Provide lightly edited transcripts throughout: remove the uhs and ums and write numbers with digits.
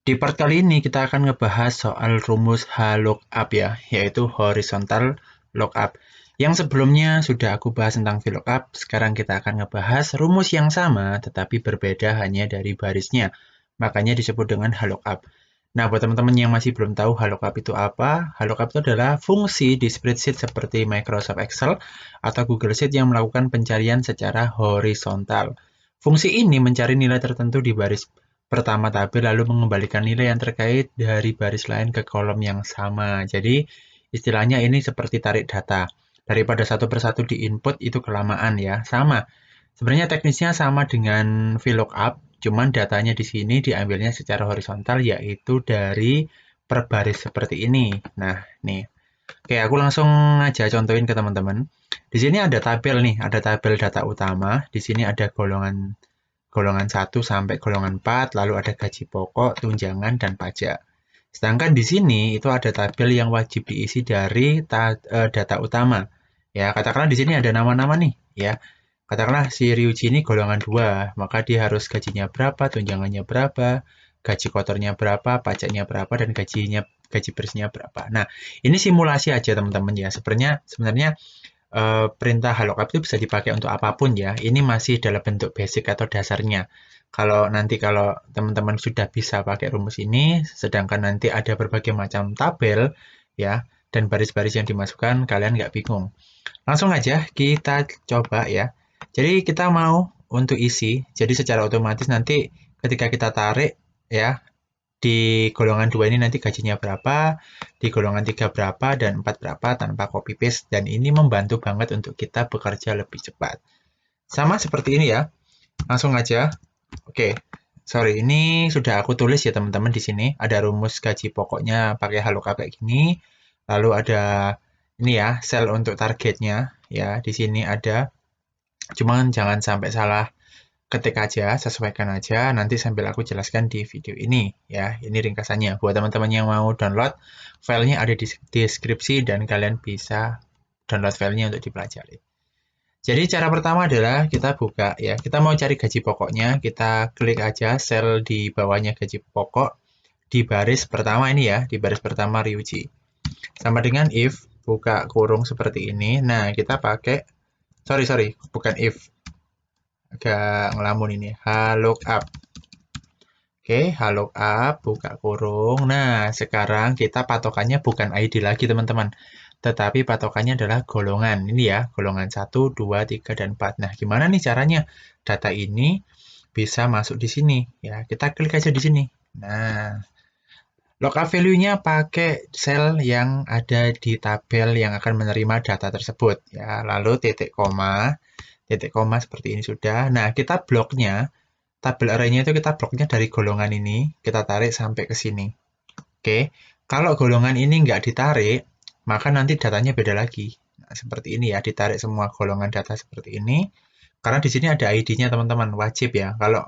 Di part kali ini kita akan ngebahas soal rumus HLOOKUP ya, yaitu horizontal lookup. Yang sebelumnya sudah aku bahas tentang VLOOKUP, sekarang kita akan ngebahas rumus yang sama tetapi berbeda hanya dari barisnya. Makanya disebut dengan HLOOKUP. Nah, buat teman-teman yang masih belum tahu HLOOKUP itu apa, HLOOKUP itu adalah fungsi di spreadsheet seperti Microsoft Excel atau Google Sheet yang melakukan pencarian secara horizontal. Fungsi ini mencari nilai tertentu di baris pertama tabel lalu mengembalikan nilai yang terkait dari baris lain ke kolom yang sama. Jadi istilahnya ini seperti tarik data. Daripada satu persatu di input itu kelamaan ya. Sama. Sebenarnya teknisnya sama dengan VLOOKUP, cuman datanya di sini diambilnya secara horizontal yaitu dari per baris seperti ini. Nah, nih. Oke, aku langsung aja contohin ke teman-teman. Di sini ada tabel nih, ada tabel data utama. Di sini ada golongan 1 sampai golongan 4, lalu ada gaji pokok, tunjangan, dan pajak. Sedangkan di sini itu ada tabel yang wajib diisi dari data utama. Ya, katakanlah di sini ada nama-nama nih, ya. Katakanlah si Ryuji ini golongan 2, maka dia harus gajinya berapa, tunjangannya berapa, gaji kotornya berapa, pajaknya berapa, dan gaji bersihnya berapa. Nah, ini simulasi aja teman-teman ya. Sebenarnya perintah lookup itu bisa dipakai untuk apapun ya. Ini masih dalam bentuk basic atau dasarnya. Kalau teman-teman sudah bisa pakai rumus ini, sedangkan nanti ada berbagai macam tabel ya dan baris-baris yang dimasukkan, kalian nggak bingung. Langsung aja kita coba ya. Jadi kita mau untuk isi, jadi secara otomatis nanti ketika kita tarik ya di golongan 2 ini nanti gajinya berapa, di golongan 3 berapa, dan 4 berapa tanpa copy paste. Dan ini membantu banget untuk kita bekerja lebih cepat. Sama seperti ini ya. Langsung aja. Oke, sorry, ini sudah aku tulis ya teman-teman di sini. Ada rumus gaji pokoknya pakai HLOOKUP kayak gini. Lalu ada ini ya, sel untuk targetnya. Ya, di sini ada. Cuman jangan sampai salah ketik aja, sesuaikan aja, nanti sambil aku jelaskan di video ini ya. Ini ringkasannya. Buat teman-teman yang mau download, filenya ada di deskripsi dan kalian bisa download filenya untuk dipelajari. Jadi cara pertama adalah kita buka ya. Kita mau cari gaji pokoknya, kita klik aja sel di bawahnya gaji pokok di baris pertama ini ya, di baris pertama Ryuji. Sama dengan if buka kurung seperti ini. Nah, kita pakai sorry, bukan if, agak ngelamun ini, HLOOKUP. Oke, HLOOKUP, buka kurung. Nah, sekarang kita patokannya bukan ID lagi teman-teman, tetapi patokannya adalah golongan. Ini ya, golongan 1, 2, 3, dan 4. Nah, gimana nih caranya data ini bisa masuk di sini? Ya, kita klik aja di sini. Nah, lookup value-nya pakai sel yang ada di tabel yang akan menerima data tersebut. Ya, lalu titik koma seperti ini sudah. Nah, kita bloknya, tabel array-nya itu kita bloknya dari golongan ini, kita tarik sampai ke sini. Oke, kalau golongan ini nggak ditarik, maka nanti datanya beda lagi. Nah, seperti ini ya, ditarik semua golongan data seperti ini. Karena di sini ada ID-nya teman-teman, wajib ya. Kalau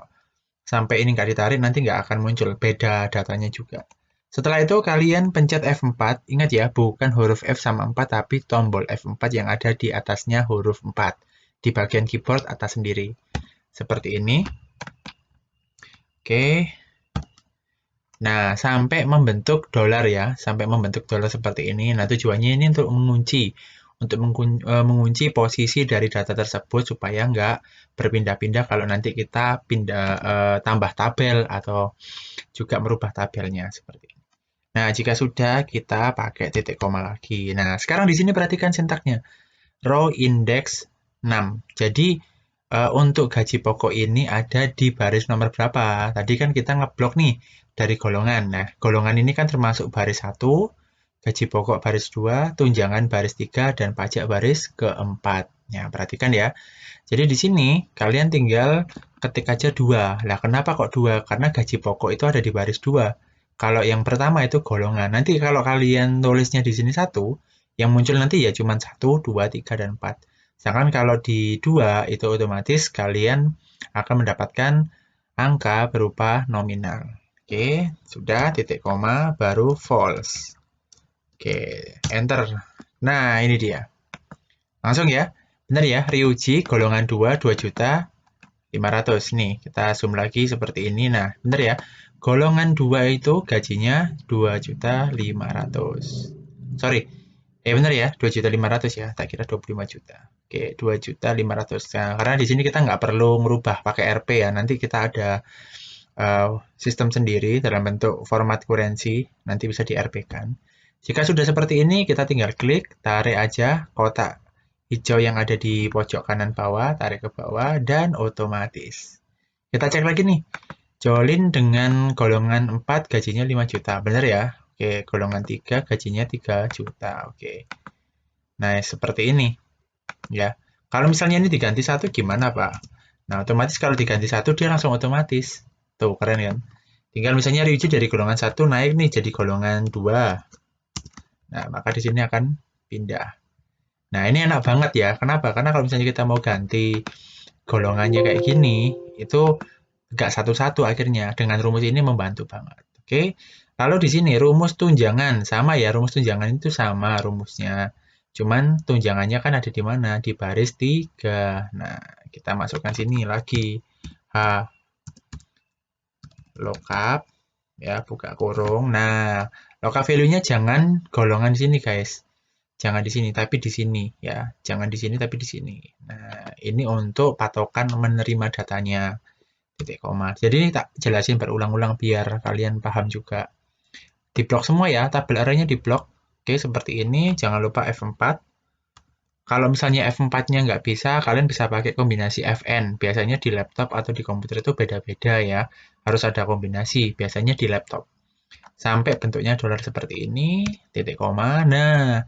sampai ini nggak ditarik, nanti nggak akan muncul, beda datanya juga. Setelah itu kalian pencet F4, ingat ya, bukan huruf F sama 4, tapi tombol F4 yang ada di atasnya huruf 4, di bagian keyboard atas sendiri. Seperti ini. Oke. Nah, sampai membentuk dolar ya, sampai membentuk dolar seperti ini. Nah, tujuannya ini untuk mengunci posisi dari data tersebut supaya nggak berpindah-pindah kalau nanti kita tambah tabel atau juga merubah tabelnya seperti ini. Nah, jika sudah kita pakai titik koma lagi. Nah, sekarang di sini perhatikan sintaknya. Row index 6. Jadi untuk gaji pokok ini ada di baris nomor berapa? Tadi kan kita ngeblok nih dari golongan. Nah, golongan ini kan termasuk baris 1, gaji pokok baris 2, tunjangan baris 3, dan pajak baris keempat. Ya, perhatikan ya. Jadi di sini kalian tinggal ketik aja 2. Lah, kenapa kok 2? Karena gaji pokok itu ada di baris 2. Kalau yang pertama itu golongan. Nanti kalau kalian tulisnya di sini 1, yang muncul nanti ya cuma 1, 2, 3, dan 4. Sedangkan kalau di 2 itu otomatis kalian akan mendapatkan angka berupa nominal. Oke, sudah titik koma baru false. Oke, enter. Nah, ini dia. Langsung ya. Benar ya, Ryuji golongan 2 juta 500 nih. Kita zoom lagi seperti ini. Nah, benar ya. golongan 2 itu gajinya 2.500.000. Sorry, bener ya, 2.500.000 ya, tak kira 25 juta. Oke, 2.500.000. Nah, karena di sini kita nggak perlu merubah pakai RP ya, nanti kita ada sistem sendiri dalam bentuk format currency, nanti bisa di RP kan. Jika sudah seperti ini, kita tinggal klik, tarik aja kotak hijau yang ada di pojok kanan bawah, tarik ke bawah, dan otomatis. Kita cek lagi nih, Jolin dengan golongan 4 gajinya 5 juta, bener ya? Oke, golongan 3 gajinya 3 juta, oke. Nah, seperti ini ya. Kalau misalnya ini diganti satu gimana, Pak? Nah, otomatis kalau diganti satu dia langsung otomatis. Tuh, keren kan? Tinggal misalnya Ryuji dari golongan 1 naik nih jadi golongan 2. Nah, maka di sini akan pindah. Nah, ini enak banget ya. Kenapa? Karena kalau misalnya kita mau ganti golongannya kayak gini, itu nggak satu-satu akhirnya. Dengan rumus ini membantu banget. Oke. Lalu di sini rumus tunjangan. Sama ya, rumus tunjangan itu sama rumusnya. Cuman tunjangannya kan ada di mana? Di baris 3. Nah, kita masukkan sini lagi. H lookup ya, buka kurung. Nah, lookup value-nya jangan golongan di sini, guys. Jangan di sini, tapi di sini ya. Jangan di sini, tapi di sini. Nah, ini untuk patokan menerima datanya. Titik koma. Jadi ini tak jelasin berulang-ulang biar kalian paham juga. Diblok semua ya, tabel arraynya diblok. Oke, seperti ini. Jangan lupa F4. Kalau misalnya F4-nya nggak bisa, kalian bisa pakai kombinasi Fn. Biasanya di laptop atau di komputer itu beda-beda ya. Harus ada kombinasi, biasanya di laptop. Sampai bentuknya dolar seperti ini, titik koma. Nah,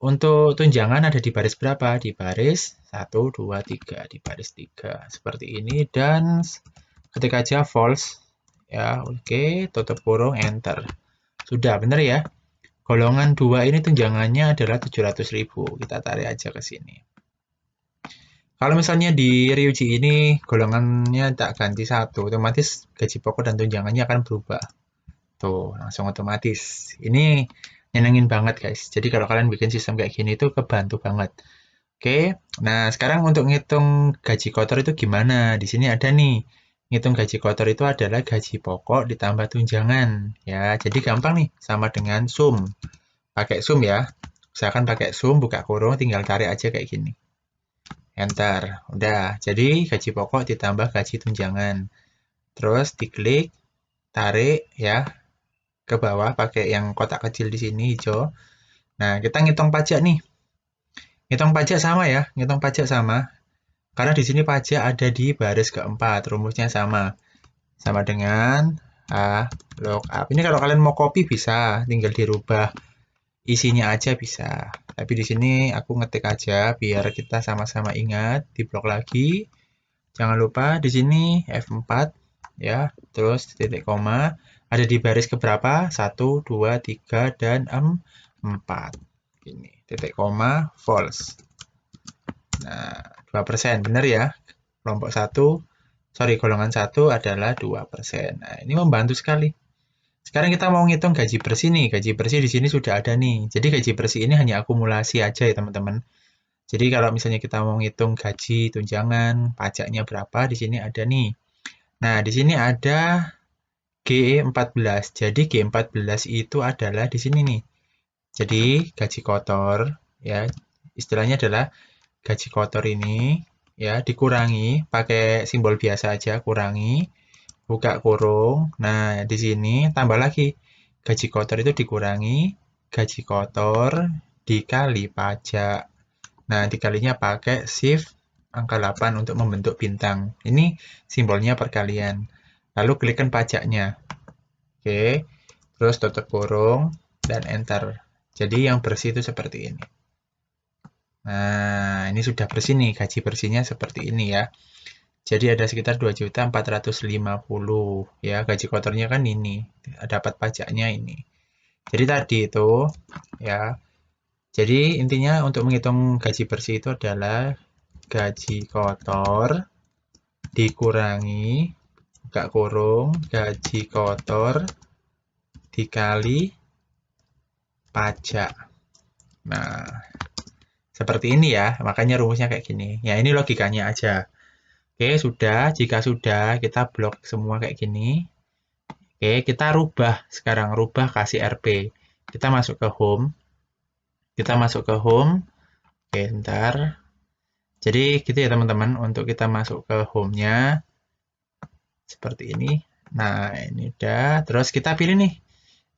untuk tunjangan ada di baris berapa? Di baris 1, 2, 3. Di baris 3. Seperti ini. Dan ketik aja false. Ya, oke. Tutup kurung, enter. Sudah, benar ya? Golongan 2 ini tunjangannya adalah 700.000. Kita tarik aja ke sini. Kalau misalnya di Ryuji ini golongannya tak ganti 1, otomatis gaji pokok dan tunjangannya akan berubah. Tuh, langsung otomatis. Ini nyenengin banget, guys. Jadi kalau kalian bikin sistem kayak gini itu kebantu banget. Oke, nah sekarang untuk ngitung gaji kotor itu gimana? Di sini ada nih, ngitung gaji kotor itu adalah gaji pokok ditambah tunjangan. Ya, jadi gampang nih, sama dengan sum. Pakai sum ya. Misalkan pakai sum, buka kurung, tinggal tarik aja kayak gini. Enter. Udah, jadi gaji pokok ditambah gaji tunjangan. Terus diklik, tarik ya ke bawah pakai yang kotak kecil di sini hijau. Nah, kita ngitung pajak nih. Ngitung pajak sama ya, ngitung pajak sama. Karena di sini pajak ada di baris keempat, rumusnya sama. Sama dengan lookup. Ini kalau kalian mau copy bisa, tinggal dirubah isinya aja bisa. Tapi di sini aku ngetik aja biar kita sama-sama ingat, diblok lagi. Jangan lupa di sini F4 ya, terus titik koma ada di baris keberapa? 1, 2, 3 dan 4. Ini titik koma false. Nah, 2%, benar ya? Kelompok 1, golongan 1 adalah 2%. Nah, ini membantu sekali. Sekarang kita mau ngitung gaji bersih nih. Gaji bersih di sini sudah ada nih. Jadi gaji bersih ini hanya akumulasi aja ya, teman-teman. Jadi kalau misalnya kita mau ngitung gaji, tunjangan, pajaknya berapa, di sini ada nih. Nah, di sini ada G14. Jadi G14 itu adalah di sini nih. Jadi gaji kotor ya, istilahnya adalah gaji kotor ini ya dikurangi pakai simbol biasa aja, kurangi, buka kurung. Nah, di sini tambah lagi gaji kotor itu dikurangi gaji kotor dikali pajak. Nah, dikalinya pakai shift angka 8 untuk membentuk bintang. Ini simbolnya perkalian. Lalu klikkan pajaknya. Oke. Terus tutup kurung dan enter. Jadi yang bersih itu seperti ini. Nah, ini sudah bersih nih, gaji bersihnya seperti ini ya. Jadi ada sekitar 2.450 ya, gaji kotornya kan ini, dapat pajaknya ini. Jadi tadi itu ya. Jadi intinya untuk menghitung gaji bersih itu adalah gaji kotor dikurangi buka kurung gaji kotor dikali pajak. Nah, seperti ini ya, makanya rumusnya kayak gini. Ya, ini logikanya aja. Oke, sudah. Jika sudah, kita blok semua kayak gini. Oke, kita rubah sekarang, rubah kasih RP. Kita masuk ke home. Kita masuk ke home. Oke, bentar. Jadi gitu ya teman-teman, untuk kita masuk ke home-nya seperti ini. Nah, ini udah. Terus kita pilih nih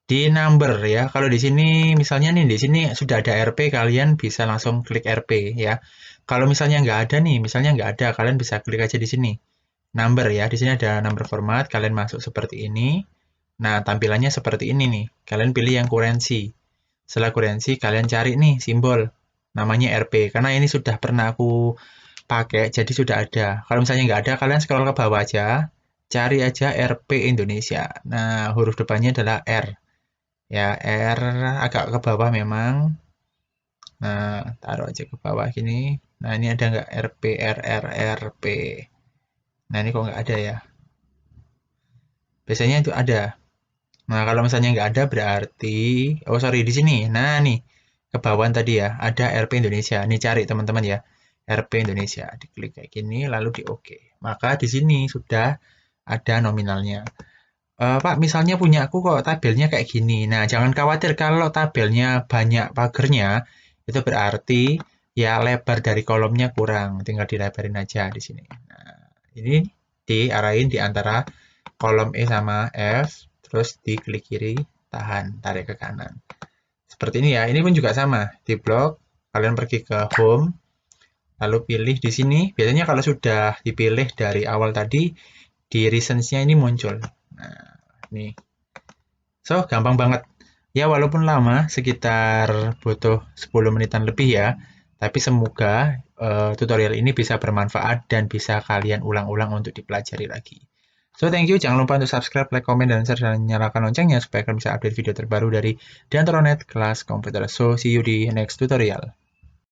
di number ya. Kalau di sini misalnya nih di sini sudah ada RP, kalian bisa langsung klik RP ya. Kalau misalnya nggak ada nih, misalnya nggak ada, kalian bisa klik aja di sini. Number ya. Di sini ada number format, kalian masuk seperti ini. Nah, tampilannya seperti ini nih. Kalian pilih yang currency. Setelah currency, kalian cari nih simbol namanya RP. Karena ini sudah pernah aku pakai, jadi sudah ada. Kalau misalnya nggak ada, kalian scroll ke bawah aja, cari aja RP Indonesia. Nah, huruf depannya adalah R. Ya, R agak ke bawah memang. Nah, taruh aja ke bawah gini. Nah, ini ada nggak RP, RRRP? Nah, ini kok nggak ada ya? Biasanya itu ada. Nah, kalau misalnya nggak ada berarti, oh sorry, di sini. Nah, nih, ke bawah tadi ya, ada RP Indonesia. Ini cari teman-teman ya, RP Indonesia. Diklik kayak gini, lalu di OK. Maka di sini sudah ada nominalnya. Pak, misalnya punya aku kok tabelnya kayak gini. Nah, jangan khawatir kalau tabelnya banyak pagernya, itu berarti ya lebar dari kolomnya kurang. Tinggal dilebarin aja di sini. Nah, ini diarahin di antara kolom E sama F, terus diklik kiri, tahan, tarik ke kanan. Seperti ini ya. Ini pun juga sama. Di blok, kalian pergi ke home, lalu pilih di sini. Biasanya kalau sudah dipilih dari awal tadi, di reasons-nya ini muncul. Nah, ini. So, gampang banget. Ya, walaupun lama, sekitar butuh 10 menitan lebih ya. Tapi semoga tutorial ini bisa bermanfaat dan bisa kalian ulang-ulang untuk dipelajari lagi. So, thank you. Jangan lupa untuk subscribe, like, komen, dan share, dan nyalakan loncengnya supaya kalian bisa update video terbaru dari Diantaronet kelas komputer. So, see you di next tutorial.